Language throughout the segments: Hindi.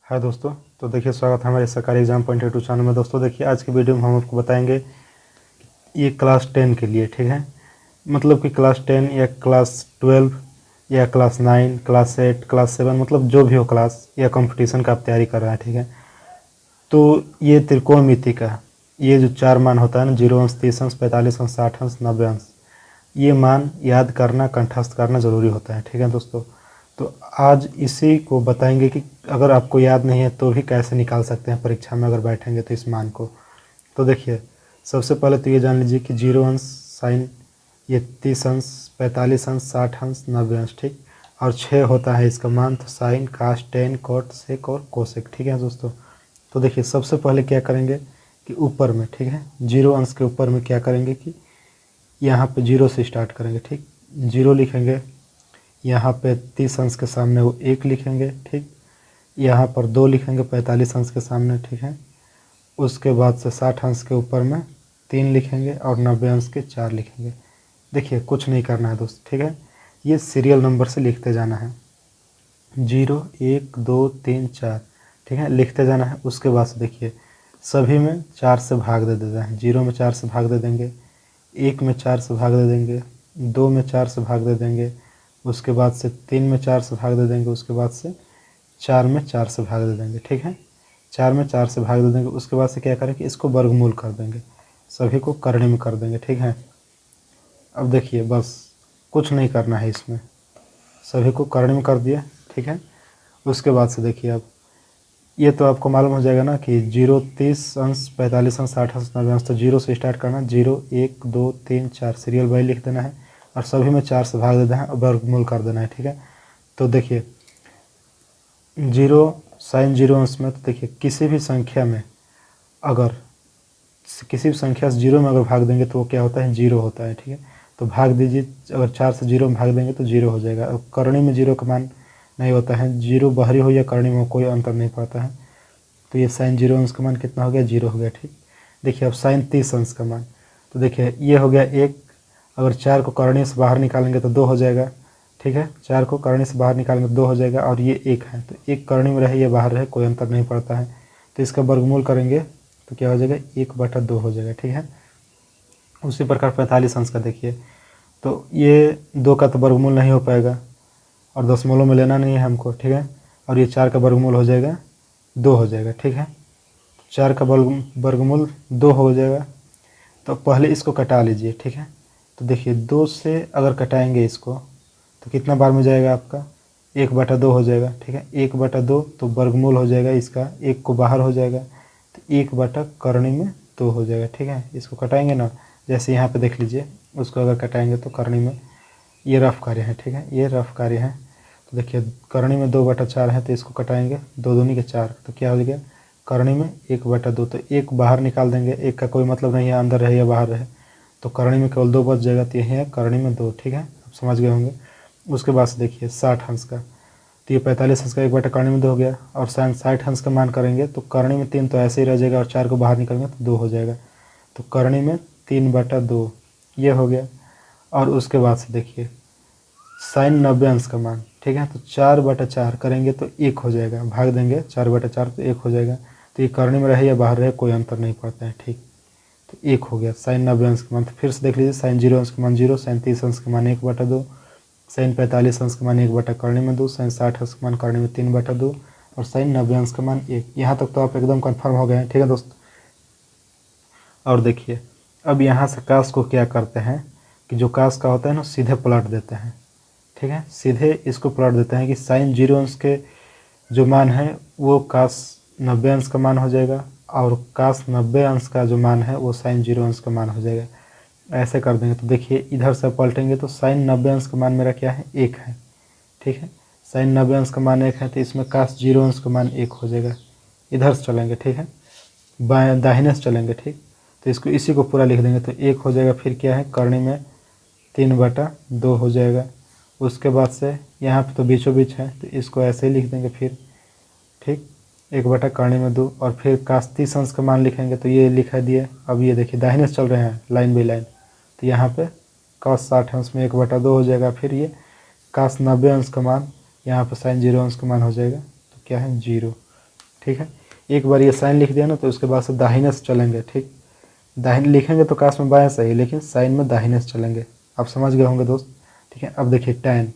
हाय दोस्तों, तो देखिए स्वागत है हमारे सरकारी एग्जाम पॉइंट यूट्यूब चैनल में। दोस्तों देखिए आज की वीडियो में हम आपको बताएंगे ये क्लास 10 के लिए, ठीक है। मतलब कि क्लास 10 या क्लास 12 या क्लास 9, क्लास 8, क्लास 7, मतलब जो भी हो क्लास या कंपटीशन का आप तैयारी कर रहे हैं, ठीक है। तो ये त्रिकोणमिति का ये जो 4 मान होता है ना, 0 अंश, 30 अंश, 45 अंश, 60 अंश, 90 अंश, ये मान याद करना, कंठस्थ करना ज़रूरी होता है, ठीक है दोस्तों। तो आज इसी को बताएंगे कि अगर आपको याद नहीं है तो भी कैसे निकाल सकते हैं परीक्षा में अगर बैठेंगे तो इस मान को। तो देखिए सबसे पहले तो ये जान लीजिए कि 0 अंश साइन ये 30 अंश, 45 अंश, 60 अंश, 90 अंश, ठीक। और 6 होता है इसका मान, तो साइन, कास, टेन, कोट, सेक और कोसेक, ठीक है दोस्तों। तो देखिए सबसे पहले क्या करेंगे कि ऊपर में, ठीक है, 0 अंश के ऊपर में क्या करेंगे कि यहाँ पे 0 से स्टार्ट करेंगे, ठीक। 0 लिखेंगे, यहाँ पे 30 अंश के सामने वो 1 लिखेंगे, ठीक। यहाँ पर 2 लिखेंगे 45 अंश के सामने, ठीक है। उसके बाद से 60 अंश के ऊपर में 3 लिखेंगे और 90 अंश के 4 लिखेंगे। देखिए कुछ नहीं करना है दोस्त, ठीक है। ये सीरियल नंबर से लिखते जाना है, 0 1 2 3 4, ठीक है, लिखते जाना है। उसके बाद से देखिए सभी में 4 से भाग दे देते हैं। 0 में 4 से भाग दे देंगे, 1 में 4 से भाग दे देंगे, 2 में 4 से भाग दे देंगे, उसके बाद से 3 में 4 से भाग दे देंगे, उसके बाद से 4 में 4 से भाग दे देंगे, ठीक है। 4 में 4 से भाग दे देंगे। उसके बाद से क्या करें कि इसको वर्गमूल कर देंगे, सभी को करने में कर देंगे, ठीक है। अब देखिए बस कुछ नहीं करना है इसमें, सभी को करने में कर दिया, ठीक है। उसके बाद से देखिए अब ये तो आपको मालूम हो जाएगा ना कि 0 30 अंश, 45 अंश, 60 अंश, 90 अंश, तो 0 से स्टार्ट करना, 0 1 2 3 4 सीरियल वाइज लिख देना है और सभी में 4 से भाग देना है और वर्गमूल कर देना है, ठीक है। तो देखिए 0 साइन 0 अंश में, तो देखिए किसी भी संख्या में अगर किसी भी संख्या से 0 में अगर भाग देंगे तो वो क्या होता है, 0 होता है, ठीक है। तो भाग दीजिए, अगर 4 से 0 में भाग देंगे तो 0 हो जाएगा। अब करणी में 0 का मान नहीं होता है, 0 बाहरी हो या करणी में कोई अंतर नहीं पड़ता है। तो ये साइन 0 अंश का मान कितना हो गया, 0 हो गया, ठीक। देखिए अब साइन 30 अंश का मान, तो देखिए ये हो गया 1, अगर 4 को करणी से बाहर निकालेंगे तो 2 हो जाएगा, ठीक है। 4 को करणी से बाहर निकालेंगे तो 2 हो जाएगा, और ये 1 है तो 1 करणी में रहे या बाहर रहे कोई अंतर नहीं पड़ता है। तो इसका वर्गमूल करेंगे तो क्या हो जाएगा, 1/2 हो जाएगा, ठीक है। उसी प्रकार 45 अंश का देखिए, तो ये 2 का तो वर्गमूल नहीं हो पाएगा और दशमलव में लेना नहीं है हमको, ठीक है। और ये 4 का वर्गमूल हो जाएगा 2 हो जाएगा, ठीक है। 4 का वर्गमूल 2 हो जाएगा। तो पहले इसको कटा लीजिए, ठीक है। तो देखिए 2 से अगर कटाएंगे इसको तो कितना बार में जाएगा आपका, 1/2 हो जाएगा, ठीक है। 1/2 तो वर्गमूल हो जाएगा इसका, 1 को बाहर हो जाएगा तो 1/करणी में 2 हो जाएगा, ठीक है। इसको कटाएंगे ना, जैसे यहाँ पे देख लीजिए, उसको अगर कटाएंगे तो करणी में, ये रफ कार्य है, ठीक है, ये रफ कार्य है। तो देखिए करणी में 2/4 है तो इसको कटाएंगे, 2 दूनी के 4, तो क्या हो गया, करणी में 1/2, तो 1 बाहर निकाल देंगे, 1 का कोई मतलब नहीं है अंदर रहे या बाहर रहे, तो करणी में केवल 2 बच जाएगा, तो यही है करणी में 2, ठीक है, आप समझ गए होंगे। उसके बाद से देखिए 60 अंश का, तो ये 45 अंश का 1/करणी में 2 हो गया, और साइन 60 अंश का मान करेंगे तो करणी में 3 तो ऐसे ही रह जाएगा और 4 को बाहर निकालेंगे तो 2 हो जाएगा, तो करणी में 3/2 ये हो गया। और उसके बाद से देखिए साइन 90 अंश का मान, ठीक है, तो 4/4 करेंगे तो 1 हो जाएगा, भाग देंगे 4/4 तो 1 हो जाएगा, तो ये करणी में रहे या बाहर रहे कोई अंतर नहीं पड़ता है, ठीक। तो 1 हो गया साइन 90 अंश का मान। तो फिर से देख लीजिए, साइन 0 अंश का मान 0, साइन 30 अंश का मान 1/2, साइन 45 अंश का मान 1/करणी में 2, साइन 60 अंश का मान करणी में 3/2 और साइन 90 अंश का मान 1। यहाँ तक तो आप एकदम कन्फर्म हो गए हैं, ठीक है दोस्त। और देखिए अब यहाँ से कास को क्या करते हैं कि जो कास का होता है ना सीधे पलट देते हैं, ठीक है, सीधे इसको पलट देते हैं कि साइन 0 अंश के जो मान है वो कास 90 अंश का मान हो जाएगा, और कास 90 अंश का जो मान है वो साइन 0 अंश का मान हो जाएगा। ऐसे कर देंगे तो देखिए इधर से पलटेंगे तो साइन 90 अंश का मान मेरा क्या है, 1 है, ठीक है। साइन 90 अंश का मान 1 है तो इसमें कास 0 अंश का मान 1 हो जाएगा। इधर से चलेंगे, ठीक है, बाएँ दाहिने से चलेंगे, ठीक, तो इसको इसी को पूरा लिख देंगे तो 1 हो जाएगा। फिर क्या है, करणी में 3/2 हो जाएगा। उसके बाद से यहाँ पे तो बीचों बीच है तो इसको ऐसे ही लिख देंगे फिर, ठीक, 1/करणी में 2, और फिर कास 30 अंश का मान लिखेंगे तो ये लिखा दिए। अब ये देखिए दाहिने से चल रहे हैं लाइन बाई लाइन, तो यहाँ पे कास 60 अंश में 1/2 हो जाएगा। फिर ये कास 90 अंश का मान, यहाँ पे साइन 0 अंश का मान हो जाएगा, तो क्या है 0। ठीक है। एक बार ये साइन लिख दिया ना तो उसके बाद से दाहिने से चलेंगे, ठीक। दाहिने लिखेंगे तो काश में बाएं सही, लेकिन साइन में दाहिने से चलेंगे। आप समझ गए होंगे दोस्त, ठीक है। अब देखिए tan,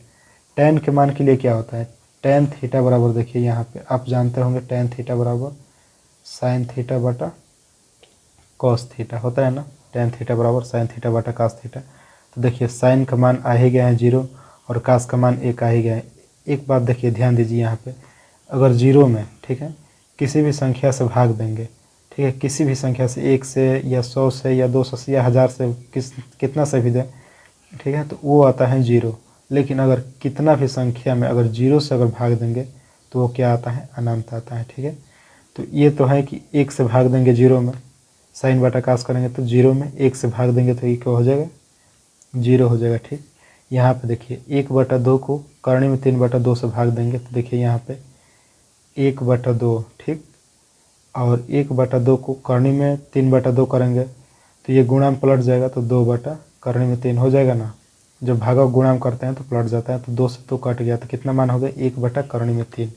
tan के मान के लिए क्या होता है, tan थीटा बराबर, देखिए यहाँ पे आप जानते होंगे tan थीटा बराबर साइन थीटा बटा कॉस थीटा होता है ना। tan थीटा बराबर साइन थीटा बटा कॉस थीटा। तो देखिए साइन का मान आ ही गया है 0 और कास का मान 1 आ ही गया है। एक बात देखिए ध्यान दीजिए यहाँ पे, अगर 0 में, ठीक है, किसी भी संख्या से भाग देंगे, ठीक है, किसी भी संख्या से 1 से या 100 से या 200 से या 1000 से कितना से भी दें, ठीक है, तो वो आता है 0। लेकिन अगर कितना भी संख्या में अगर 0 से अगर भाग देंगे तो वो क्या आता है, अनंत आता है, ठीक है। तो ये तो है कि 1 से भाग देंगे 0 में, साइन बटा कास करेंगे तो 0 में 1 से भाग देंगे तो ये क्या हो जाएगा, 0 हो जाएगा, ठीक। यहाँ पे देखिए 1/2 को करनी में 3/2 से भाग देंगे तो देखिए यहाँ पे 1/2, ठीक, और 1/2 को करनी में 3/2 करेंगे तो ये गुणा में पलट जाएगा तो 2/करनी में 3 हो जाएगा ना। जब भागा गुणा करते हैं तो पलट जाता है, तो 2 से 2 कट गया तो कितना मान हो गया, 1/करनी में 3।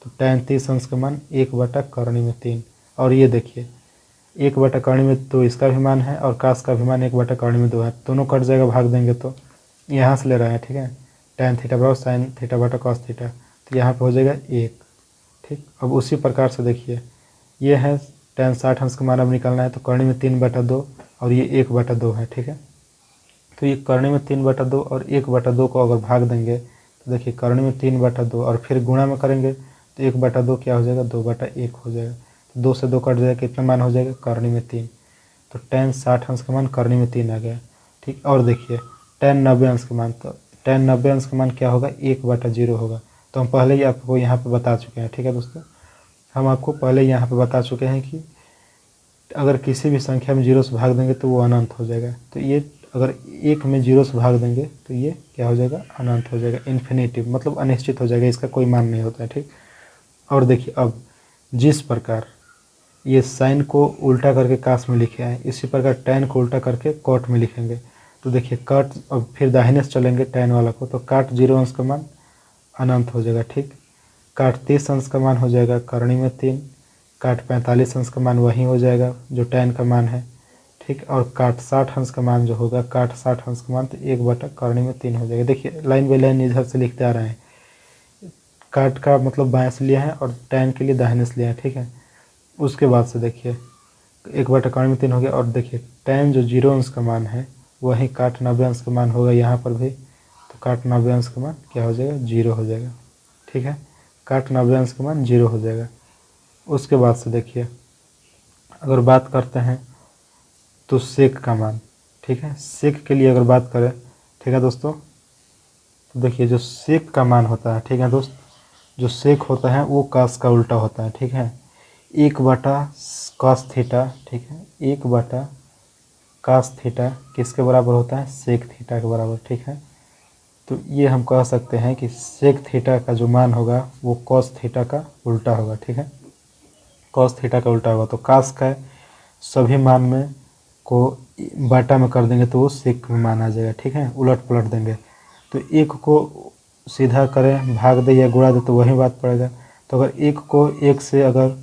तो tan 30 अंश का मान 1/करनी में 3। और ये देखिए 1/करनी में 2 इसका भी मान है और कास का भी मान 1/करनी में 2 है, दोनों कट जाएगा भाग देंगे तो यहाँ से ले रहे हैं, ठीक है। tan थीटा बराबर साइन थीटा बटा कॉस थीटा, तो यहाँ पे हो जाएगा 1, ठीक। अब उसी प्रकार से देखिए ये है tan 60 अंश का मान अब निकालना है, तो करनी में 3/2 और ये 1/2 है, ठीक है। तो ये करनी में 3/2 और 1/2 को अगर भाग देंगे तो देखिए करनी में 3/2 और फिर गुणा में करेंगे तो 1/2 क्या हो जाएगा, 2/1 हो जाएगा। तो 2 से 2 कट जाएगा, कितना मान हो जाएगा, करनी में 3। तो tan 60 अंश का मान करनी में 3 आ गया, ठीक। और देखिए tan 90 अंश का मान, तो tan 90 अंश का मान क्या होगा, 1/0 होगा। तो हम पहले ही आपको यहाँ पे बता चुके हैं, ठीक है दोस्तों, हम आपको पहले यहाँ पे बता चुके हैं कि अगर किसी भी संख्या में 0 से भाग देंगे तो वो अनंत हो जाएगा। तो ये अगर 1 में 0 से भाग देंगे तो ये क्या हो जाएगा, अनंत हो जाएगा, इन्फिनिटिव, मतलब अनिश्चित हो जाएगा, इसका कोई मान नहीं होता है, ठीक। और देखिए अब जिस प्रकार ये साइन को उल्टा करके कास में लिखे हैं, इसी प्रकार tan को उल्टा करके कॉट में लिखेंगे। तो देखिए काट, अब फिर दाहिने से चलेंगे tan वाला को, तो काट 0 अंश का मान अनंत हो जाएगा, ठीक। काट 30 अंश का मान हो जाएगा करनी में 3, काट 45 अंश का मान वही हो जाएगा जो tan का मान है, ठीक। और काट 60 अंश का मान जो होगा, काट 60 अंश का मान तो 1/करनी में 3 हो जाएगा। देखिए लाइन बाई लाइन इधर से लिखते आ रहे हैं, काट का मतलब बाएं से लिया है और tan के लिए दाहिने से लिया है, ठीक है। उसके बाद से देखिए 1/करनी में 3 हो गया, और देखिए tan जो 0 अंश का मान है वही काट 90 अंश का मान होगा यहाँ पर भी, तो काट 90 अंश का मान क्या हो जाएगा, 0 हो जाएगा, ठीक है। काट 90 अंश का मान 0 हो जाएगा। उसके बाद से देखिए अगर बात करते हैं तो सेक का मान, ठीक है, सेक के लिए अगर बात करें, ठीक है दोस्तों, तो देखिए जो सेक का मान होता है, ठीक है दोस्त, जो सेक होता है वो कास का उल्टा होता है, ठीक है। 1/cos थीटा, ठीक है, 1/cos थीटा किसके बराबर होता है, सेक थीटा के बराबर, ठीक है। तो ये हम कह सकते हैं कि सेक थीटा का जो मान होगा वो कॉस थीटा का उल्टा होगा, ठीक है, कॉस थीटा का उल्टा होगा। तो कास का सभी मान में को बाटा में कर देंगे तो वो सेक में मान आ जाएगा, ठीक है, उलट पलट देंगे। तो 1 को सीधा करें, भाग दे या गुणा दे तो वही बात पड़ेगा। तो अगर 1 को 1 से अगर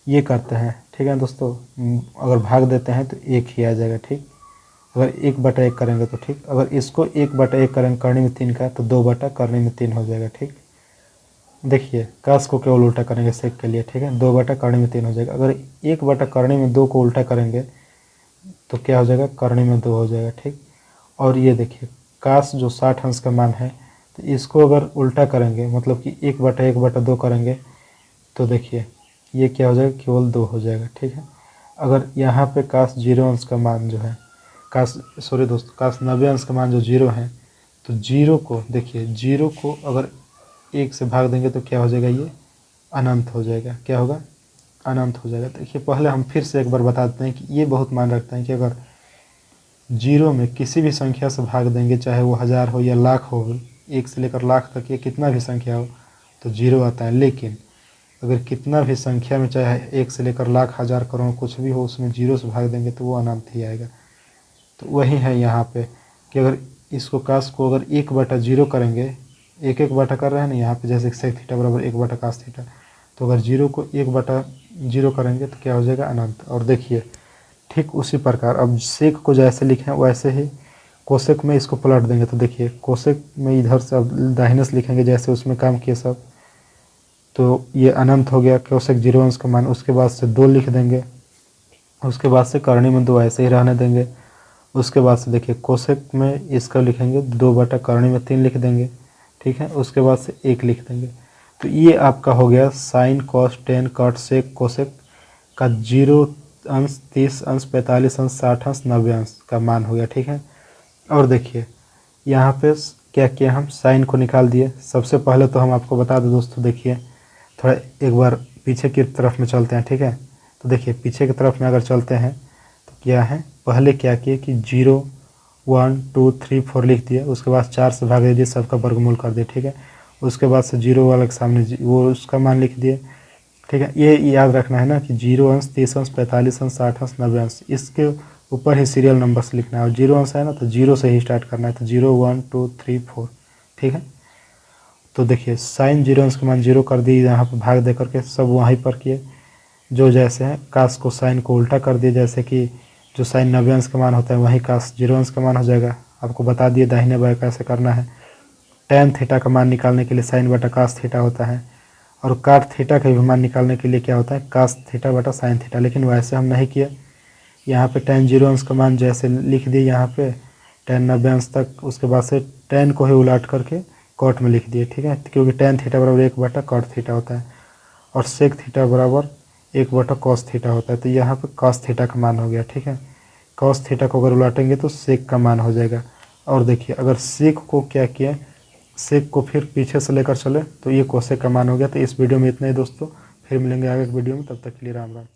ये करते हैं, ठीक है दोस्तों, अगर भाग देते हैं तो 1 ही आ जाएगा, ठीक। अगर 1/1 करेंगे तो ठीक, अगर इसको 1/1 करेंगे करनी में 3 का तो 2/करनी में 3 हो जाएगा, ठीक। देखिए कास को केवल उल्टा करेंगे सेक के लिए, ठीक है, 2/करनी में 3 हो जाएगा। अगर 1/करनी में 2 को उल्टा करेंगे तो क्या हो जाएगा, करनी में 2 हो जाएगा, ठीक। और ये देखिए कास जो 60 अंश का मान है, तो इसको अगर उल्टा करेंगे मतलब कि 1/1/2 करेंगे तो देखिए ये क्या हो जाएगा, केवल 2 हो जाएगा, ठीक है। अगर यहाँ पे कास 0 अंश का मान जो है, सॉरी दोस्तों, कास 90 अंश का मान जो 0 है, तो 0 को देखिए, 0 को अगर 1 से भाग देंगे तो क्या हो जाएगा, ये अनंत हो जाएगा, क्या होगा, अनंत हो जाएगा। देखिए पहले हम फिर से एक बार बता देते हैं कि ये बहुत मान रखते हैं कि अगर 0 में किसी भी संख्या से भाग देंगे, चाहे वो 1000 हो या लाख हो, 1 से लेकर लाख तक ये कितना भी संख्या हो तो 0 आता है। लेकिन अगर कितना भी संख्या में चाहे 1 से लेकर लाख, 1000, करोड़ कुछ भी हो, उसमें 0 से भाग देंगे तो वो अनंत ही आएगा। तो वही है यहाँ पे कि अगर इसको कास को अगर 1/0 करेंगे, 1/1 कर रहे हैं ना यहाँ पे, जैसे सेक थीटा बराबर 1/cos थीटा, तो अगर 0 को 1/0 करेंगे तो क्या हो जाएगा, अनंत। और देखिए ठीक उसी प्रकार अब सेक को जैसे लिखे वैसे ही कोसेक में इसको पलट देंगे। तो देखिए कोसेक में इधर से अब दाहिने से लिखेंगे जैसे उसमें काम किए सब, तो ये अनंत हो गया कोसेक 0 अंश का मान। उसके बाद से 2 लिख देंगे, उसके बाद से करणी में 2 ऐसे ही रहने देंगे। उसके बाद से देखिए कोसेक में इसका लिखेंगे 2 करणी में 3 लिख देंगे, ठीक है। उसके बाद से 1 लिख देंगे। तो ये आपका हो गया sine cos tan cot sec cosec का 0 अंश 30 अंश 45 अंश 60 अंश 90 अंश का मान हो गया, ठीक है। और देखिए यहाँ पे क्या किया, हम साइन को निकाल दिए। सबसे पहले तो हम आपको बता दें दोस्तों, देखिए थोड़ा एक बार पीछे की तरफ में चलते हैं, ठीक है। तो देखिए पीछे की तरफ में अगर चलते हैं तो क्या है, पहले क्या किए कि 0 1 2 3 4 लिख दिए। उसके बाद 4 से भाग दीजिए, सबका वर्गमूल कर दिए, ठीक है। उसके बाद से 0 वाले के सामने वो उसका मान लिख दिए, ठीक है। ये याद रखना है ना कि 0 अंश 30 अंश 45 अंश 60 अंश 90 अंश, इसके ऊपर ही सीरियल नंबर से लिखना है। और 0 अंश है ना तो 0 से ही स्टार्ट करना है। तो 0 1 2 3 4, ठीक है। तो देखिए साइन 0 अंश का मान 0 कर दिए, यहाँ पर भाग दे करके सब वहीं पर किए जो जैसे है। कास को साइन को उल्टा कर दिए, जैसे कि जो साइन 90 अंश का मान होता है वहीं कास 0 अंश का मान हो जाएगा। आपको बता दिए दाहिने बाएं कैसे करना है। टैन थीटा का मान निकालने के लिए साइन बटा कास थीटा होता है, और काट थीटा का भी मान निकालने के लिए क्या होता है, कास थीटा बटा साइन थीटा। लेकिन वैसे हम नहीं किए, यहाँ पे टैन 0 अंश का मान जैसे लिख दिए यहाँ पे टैन 90 अंश तक। उसके बाद से टैन को ही उलट करके कॉट में लिख दिए, ठीक है। क्योंकि टैन थीटा बराबर 1/कॉट थीटा होता है, और सेक थीटा बराबर 1/कॉस थीटा होता है। तो यहाँ पे कॉस थीटा का मान हो गया, ठीक है। कॉस थीटा को अगर उलटेंगे तो सेक का मान हो जाएगा। और देखिए अगर सेक को क्या किया, सेक को फिर पीछे से लेकर चले तो ये कोसेक का मान हो गया। तो इस वीडियो में इतना ही दोस्तों, फिर मिलेंगे आगे के वीडियो में, तब तक के लिए राम राम।